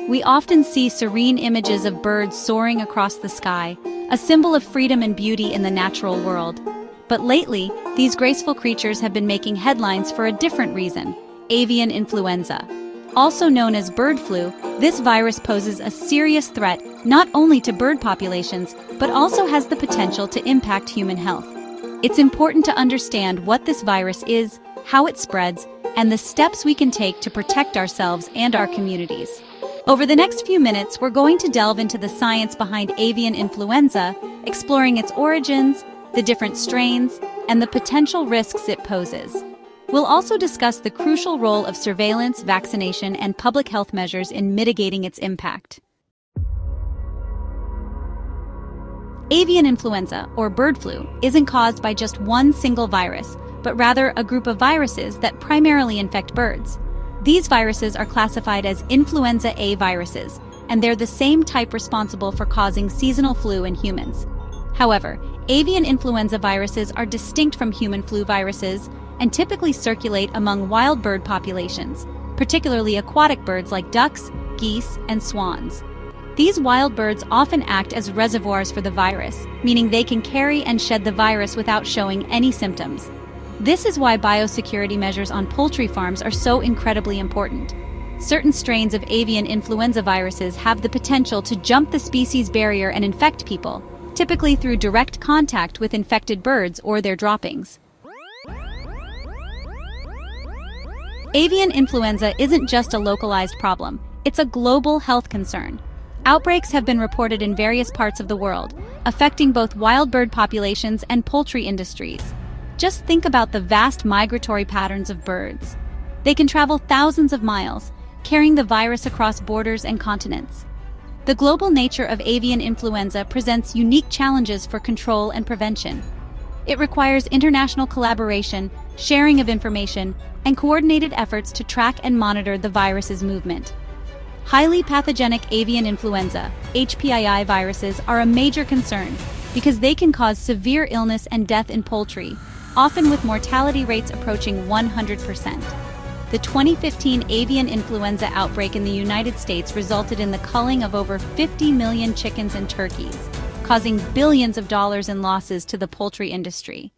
We often see serene images of birds soaring across the sky, a symbol of freedom and beauty in the natural world. But lately, these graceful creatures have been making headlines for a different reason: avian influenza. Also known as bird flu, this virus poses a serious threat not only to bird populations, but also has the potential to impact human health. It's important to understand what this virus is, how it spreads, and the steps we can take to protect ourselves and our communities. Over the next few minutes, we're going to delve into the science behind avian influenza, exploring its origins, the different strains, and the potential risks it poses. We'll also discuss the crucial role of surveillance, vaccination, and public health measures in mitigating its impact. Avian influenza, or bird flu, isn't caused by just one single virus, but rather a group of viruses that primarily infect birds. These viruses are classified as influenza A viruses, and they're the same type responsible for causing seasonal flu in humans. However, avian influenza viruses are distinct from human flu viruses and typically circulate among wild bird populations, particularly aquatic birds like ducks, geese, and swans. These wild birds often act as reservoirs for the virus, meaning they can carry and shed the virus without showing any symptoms. This is why biosecurity measures on poultry farms are so incredibly important. Certain strains of avian influenza viruses have the potential to jump the species barrier and infect people, typically through direct contact with infected birds or their droppings. Avian influenza isn't just a localized problem, it's a global health concern. Outbreaks have been reported in various parts of the world, affecting both wild bird populations and poultry industries. Just think about the vast migratory patterns of birds. They can travel thousands of miles, carrying the virus across borders and continents. The global nature of avian influenza presents unique challenges for control and prevention. It requires international collaboration, sharing of information, and coordinated efforts to track and monitor the virus's movement. Highly pathogenic avian influenza, HPAI viruses, are a major concern because they can cause severe illness and death in poultry, often with mortality rates approaching 100%. The 2015 avian influenza outbreak in the United States resulted in the culling of over 50 million chickens and turkeys, causing billions of dollars in losses to the poultry industry.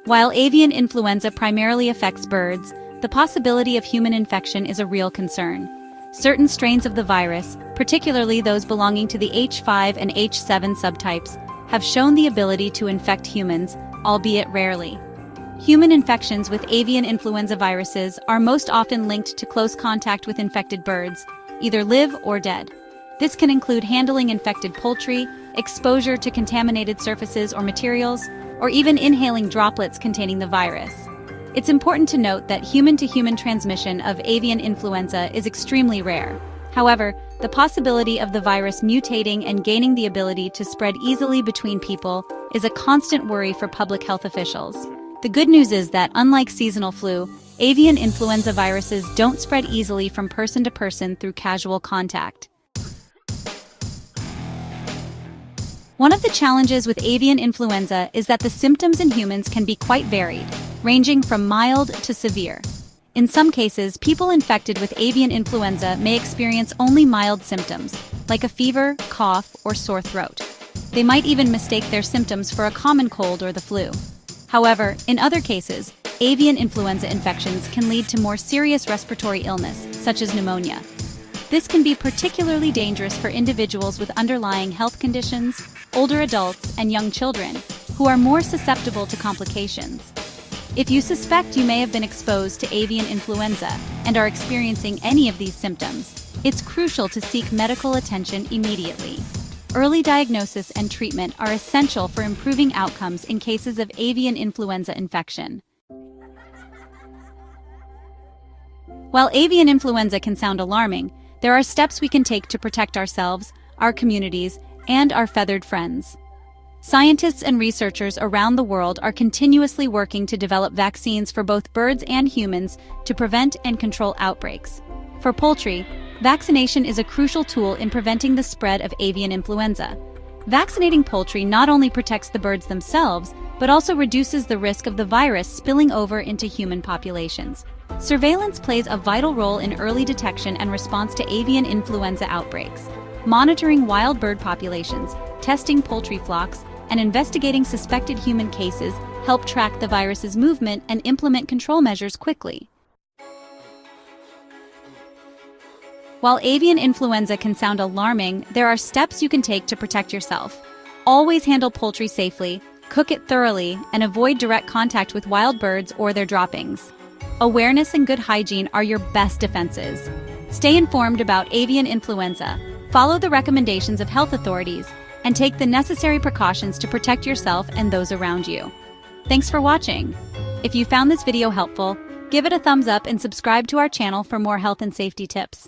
While avian influenza primarily affects birds, the possibility of human infection is a real concern. Certain strains of the virus, particularly those belonging to the H5 and H7 subtypes, have shown the ability to infect humans, albeit rarely. Human infections with avian influenza viruses are most often linked to close contact with infected birds, either live or dead. This can include handling infected poultry, exposure to contaminated surfaces or materials, or even inhaling droplets containing the virus. It's important to note that human-to-human transmission of avian influenza is extremely rare. However, the possibility of the virus mutating and gaining the ability to spread easily between people is a constant worry for public health officials. The good news is that, unlike seasonal flu, avian influenza viruses don't spread easily from person to person through casual contact. One of the challenges with avian influenza is that the symptoms in humans can be quite varied, ranging from mild to severe. In some cases, people infected with avian influenza may experience only mild symptoms, like a fever, cough, or sore throat. They might even mistake their symptoms for a common cold or the flu. However, in other cases, avian influenza infections can lead to more serious respiratory illness, such as pneumonia. This can be particularly dangerous for individuals with underlying health conditions, older adults, and young children, who are more susceptible to complications. If you suspect you may have been exposed to avian influenza and are experiencing any of these symptoms, it's crucial to seek medical attention immediately. Early diagnosis and treatment are essential for improving outcomes in cases of avian influenza infection. While avian influenza can sound alarming, there are steps we can take to protect ourselves, our communities, and our feathered friends. Scientists and researchers around the world are continuously working to develop vaccines for both birds and humans to prevent and control outbreaks. For poultry, vaccination is a crucial tool in preventing the spread of avian influenza. Vaccinating poultry not only protects the birds themselves, but also reduces the risk of the virus spilling over into human populations. Surveillance plays a vital role in early detection and response to avian influenza outbreaks. Monitoring wild bird populations, testing poultry flocks, and investigating suspected human cases help track the virus's movement and implement control measures quickly. While avian influenza can sound alarming, there are steps you can take to protect yourself. Always handle poultry safely, cook it thoroughly, and avoid direct contact with wild birds or their droppings. Awareness and good hygiene are your best defenses. Stay informed about avian influenza, follow the recommendations of health authorities, and take the necessary precautions to protect yourself and those around you. Thanks for watching. If you found this video helpful, give it a thumbs up and subscribe to our channel for more health and safety tips.